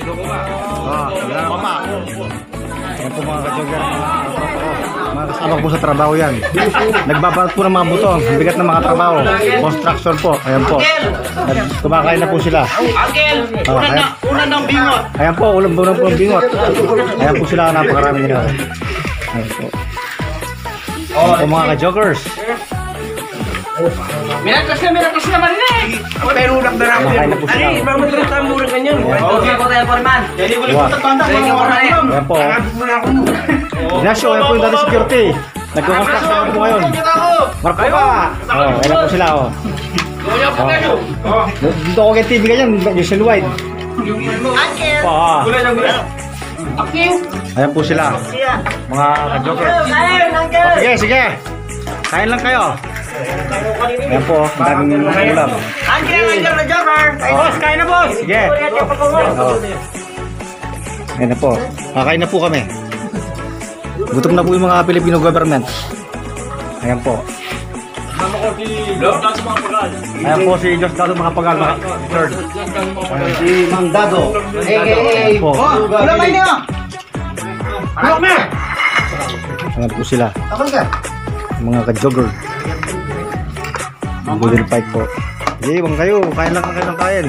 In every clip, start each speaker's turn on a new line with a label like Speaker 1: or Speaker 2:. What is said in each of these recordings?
Speaker 1: Mama. Yan po mga ka-jogger, mga kasama ko po sa trabaho yan. Nagbabarat po ng mga buto, bigat ng mga trabaho. Construction po, ayan po. Kumakain na po sila.
Speaker 2: Una ng bingot.
Speaker 1: Ayan po, ulam po ng bingot. Ayan po sila, napakarami nila. Ayan po. Ayan po mga ka-joggers.
Speaker 2: Mirakas na marinig. Pero ulang darang.
Speaker 1: Kumakain na po sila.
Speaker 2: Ay, ibang madalas ang mura ganyan. Okay, ko tayo, Forman. Jadi ko lang tanda ko yung oras.
Speaker 1: Ayan po. Ignacio, ayan po yung dati security. Nagko-construction na po ngayon. Marco pa. Ayan po sila. Dito ako kay TV ganyan, usual wide. Ayan po sila. Mga ka-joggers. Sige, sige. Kain lang kayo. Ayan po, ang daming ulam.
Speaker 2: Boss, kain na, boss.
Speaker 1: Sige. Ayan na po. Kakain na po kami. Gutom na po yung mga Filipino government. Ayan po. Ayan po si Diyos Dado mga pagal. Third.
Speaker 2: Si Mang Dado.
Speaker 1: Ayan po.
Speaker 2: Ulam ay niyo.
Speaker 1: Ayan po sila. Mga ka-jogger. Golden Pike po. Sige, bang kayo. Kain lang kayo ng kain.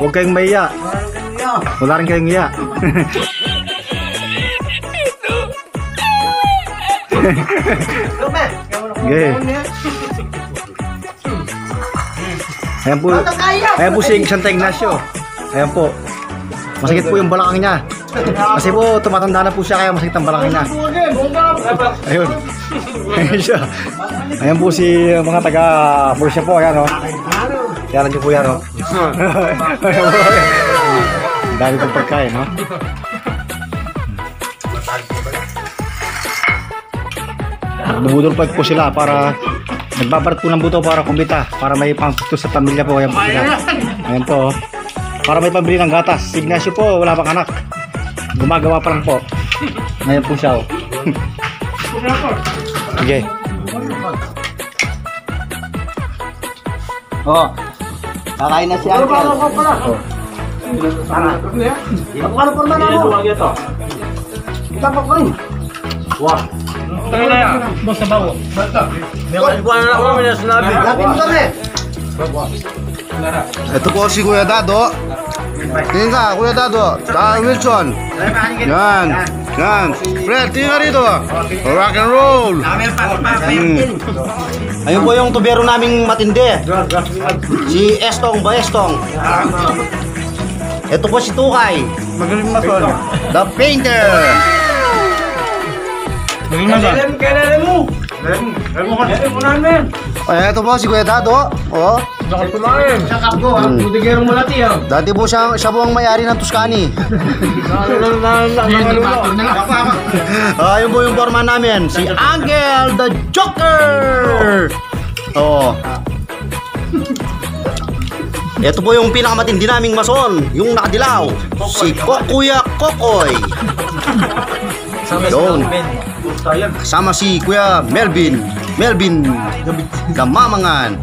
Speaker 1: Huwag kayong mahiya. Wala rin kayong hiya. Sige. Ayan po si Santa Ignacio. Ayan po. Masakit po yung balakang niya. Kasi po, tumatanda na po siya kaya masakit ang balakang niya. Ayun. Ayun siya. Ayan po si mga taga-Borsia po. Ayan o. Yan nyo po yan o. Dami pong pagkain o. Bubudol pa po sila para nagbabarat po ng buto para kumbita. Para may pangpusto sa pamilya po. Ayan po sila. Ayan po o. Para may pambili ng gatas. Si Ignacio po, wala pang anak. Gumagawa pa lang po. Ngayon po siya o. Sige.
Speaker 2: Oh. Kakain na si Uncle. Ano po naman ako? Tapos ko rin. Wah.
Speaker 1: Tayo na yan. Basta bawo.
Speaker 2: Lapit mo kami.
Speaker 3: Ito po si Kuya Dado. Tingin ka, Kuya Dado. Wilson. Yan. Yan. Fred, tingin ka rito. Rock and roll.
Speaker 2: Ayun po yung tubero naming matindi. Si Estong Baestong. Ito po si Tukay.
Speaker 3: Magaling mason.
Speaker 2: The Painter.
Speaker 1: Kailan mo?
Speaker 3: Ay, ito po si Kuya Dado. Oh.
Speaker 1: Sakap ko ha. Budigerong malati ha.
Speaker 3: Dati po siya po ang may-ari ng Tuscany.
Speaker 2: Ayun po yung forma namin. Si Uncle the Joker. Oh. Ito po yung pinakamatindi naming mason. Yung nakadilaw. Si Kuya Kokoy. Doon. Kasama si Kuya Melvin Gamamangan.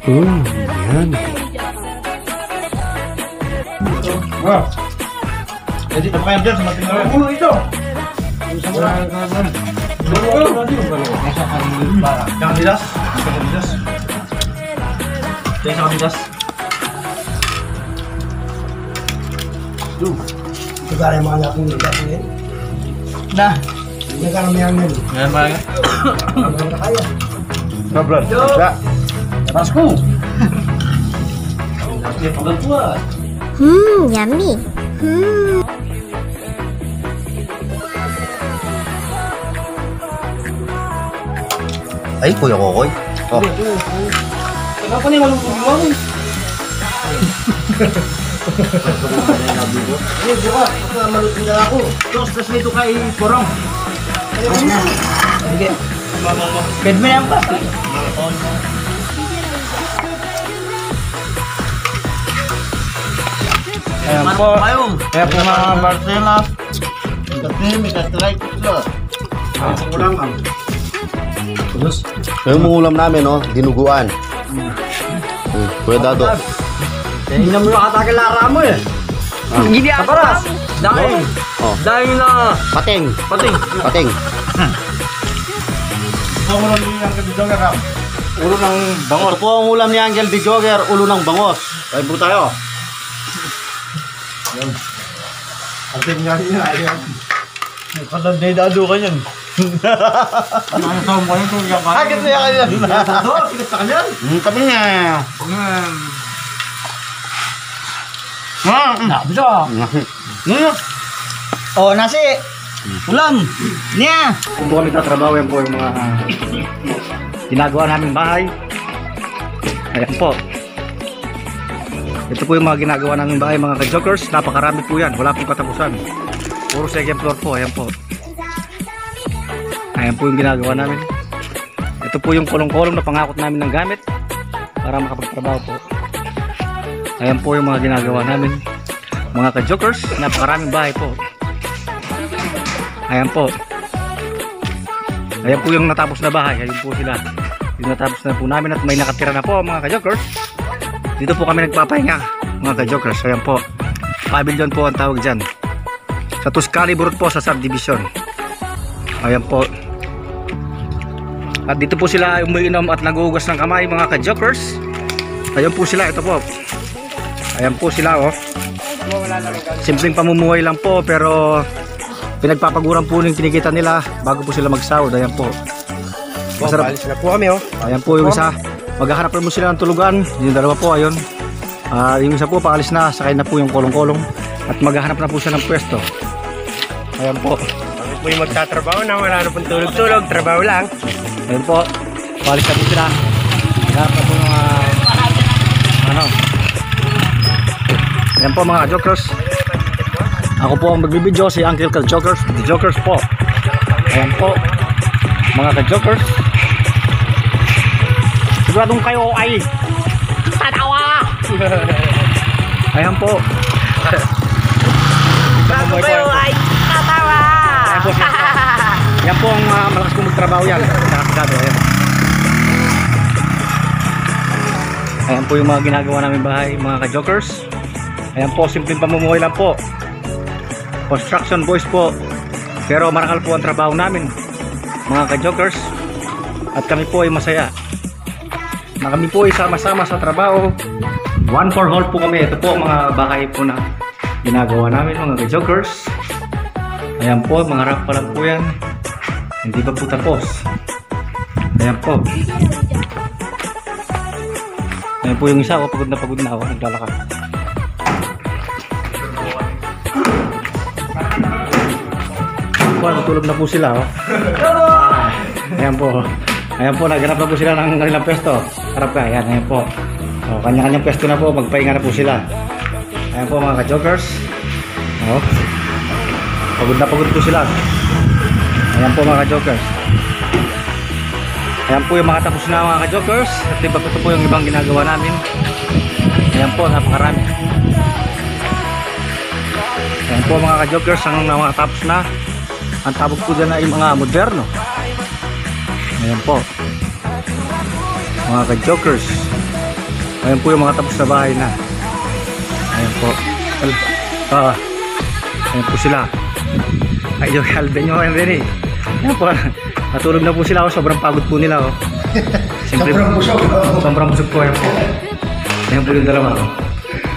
Speaker 1: Yan.
Speaker 4: Jadi apa yang dia sama tinggal dulu itu. Jangan didas. Jangan didas.
Speaker 2: Juga ada yang menganggap ini tidak ini.
Speaker 4: Nah,
Speaker 2: Ini kan yang ini.
Speaker 4: jangan banget.
Speaker 3: Sablan. Ya.
Speaker 4: Tasku. Dia pegang kuat.
Speaker 5: Yummy.
Speaker 2: Ay, Kuya Kokoy. Oh.
Speaker 4: Kenapa nih malu bilang?
Speaker 2: Ini buka, malu tinggal aku.
Speaker 4: Terus itu kayak borong.
Speaker 2: Sige.
Speaker 4: Bedman yang pasti.
Speaker 1: Ayan po.
Speaker 3: Payong.
Speaker 1: Kaya po mga
Speaker 3: Marcela. Katim, ikatry ko sila.
Speaker 1: ulam ang.
Speaker 2: Yung ulam namin, no? Dinuguan. Kuya Dado.
Speaker 1: Hindi na mo nakatagal lara mo eh.
Speaker 4: Hindi ako.
Speaker 1: Kaparas.
Speaker 4: Dahil.
Speaker 2: Oh.
Speaker 4: Dahil na.
Speaker 2: Pating.
Speaker 4: Pating.
Speaker 2: Pating.
Speaker 1: Ulo ng
Speaker 2: Ito po ang ulam ni Angel Di Jogger, ulo ng bangos.
Speaker 1: Kain po tayo. Atin nga niya. Ayan. Katanday dado ka yan. Ano sa mo ito? Agad na yan. Dado? Pilis na kanyan?
Speaker 3: Kami nga.
Speaker 4: Bisa.
Speaker 1: Oh, nasi. Ulam. Niya. Kung po kami tatrabaho, yan po yung mga ginagawa naming bahay. Ayan po. Ito po yung mga ginagawa naming bahay, mga ka-jokers. Napakarami po yan. Wala pong katapusan. Puro second floor po. Ayan po. Ayan po yung ginagawa namin. Ito po yung kolong-kolong na pangakot namin ng gamit para makapagtrabaho po. Ayan po yung mga ginagawa namin, mga ka-jokers. Napakaraming bahay po. Ayan po. Ayan po yung natapos na bahay. Ayan po sila. Yung natapos na po namin at may nakatira na po, mga ka-jokers. Dito po kami nagpapahinga, mga ka-jokers. Ayan po. Pavilion po ang tawag dyan. Sa Tuscalibur po sa subdivision. Ayan po. At dito po sila umiinom at naguhugas ng kamay, mga ka-jokers. Ayan po sila. Ito po. Ayan po sila, oh. Simpleng pamumuhay lang po, pero pinagpapaguran po yung kinikita nila bago po sila magsahod. Ayan po. Masarap.
Speaker 3: Alis na po kami, oh.
Speaker 1: Ayan po yung isa. Maghahanap po sila ng tulugan. Yung dalawa po, ayun. Yung isa po, paalis na. Sakay na po yung kolong-kolong. At maghahanap na po siya ng pwesto. Ayan po.
Speaker 3: Kami po yung magtatrabaho na wala na pong tulog-tulog. Trabaho lang.
Speaker 1: Ayan po. Paalis na po sila. Maghahanap na po yung ano. Ayan po mga jokers. Ako po ang magbibideo, si Uncle Ka-Jokers. The Jokers po. Ayan po. Mga ka-jokers. Siguradong kayo ay tatawa. Ayan po.
Speaker 5: Bago kayo ay tatawa.
Speaker 1: Ayan po. Yan po ang malakas kong magtrabaho yan. Nakakagado. Ayan. Ayan po yung mga ginagawa namin bahay, mga ka-jokers. Ayan po, simpleng pamumuhay lang po. Construction boys po. Pero marakal po ang trabaho namin, mga ka-jokers. At kami po ay masaya na kami po ay sama-sama sa trabaho. One for all po kami. Ito po mga bahay po na ginagawa namin, mga ka-jokers. Ayan po, mga rap pa lang po yan. Hindi pa po tapos. Ayan po. Ayan po yung isa. Pagod na ako. Naglalakad. Natulog na po sila, oh. Ayan po. Ayan po, naghanap na po sila ng kanilang pwesto. Harap ka, ayan po. Oh, kanya-kanyang pwesto na po, magpahinga na po sila. Ayan po mga ka-jokers. Oh. Pagod na pagod po sila. Ayan po mga ka-jokers. Ayan po yung mga tapos na mga ka-jokers. At iba po yung ibang ginagawa namin. Ayan po, napakarami. Ayan po mga ka-jokers, ang mga tapos na. Ang tawag po dyan ay mga moderno. Ayan po mga ka-jokers. Ayan po yung mga tapos na bahay na. Ayan po. Ayan po sila. Ay yung halben nyo kayo rin eh. Ayan po. Natulog na po sila. Sobrang pagod po nila. Sobrang busog po. Ayan po. Ayan po yung dalawa.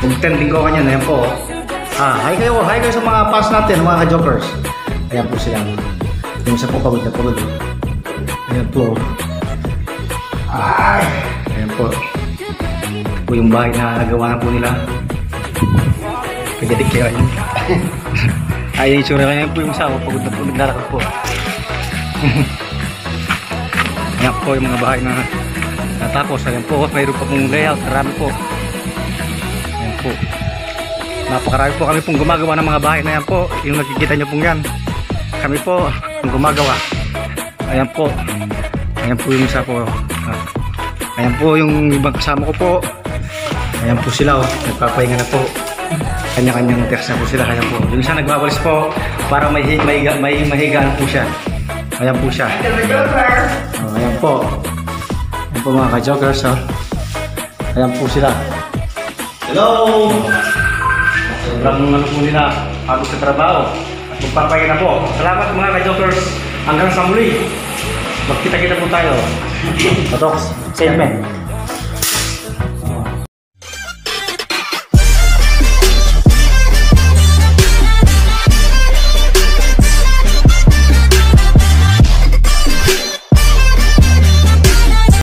Speaker 1: Kung tending ko kanyan. Ayan po. Hi kayo sa mga fans natin, mga ka-jokers. Ayan po sila. Yung isa po pagod na pagod. Ayan po. Ayan po. Ito po yung bahay na nagawa na po nila. Pagdadik kayo yun. Ay, yung itsura kanya po yung isa. Pagod na po. Naglalakad po. Ayan po yung mga bahay na natapos. Ayan po. Mayroon pa pong layout. Marami po. Ayan po. Napakarami po kami pong gumagawa ng mga bahay na yan po. Yung nakikita nyo pong yan. Kami po ang gumagawa. Ayan po. Ayan po yung isa po. Ayan po yung ibang kasama ko po. Ayan po sila, oh. Nagpapahinga na po. kanya-kanyang tersa po sila. Kaya po, yung isa nagwawalis po para may mahigaan po siya. Ayan po siya. Ayan po. Ayan po mga ka-jokers. Ayan po sila.
Speaker 2: Hello!
Speaker 1: Sobrang ano po nila, pagod sa trabaho. At magpapahinga na po. Salamat mga ka-jokers. Hanggang sa muli. Magkita-kita po tayo. Totox, statement.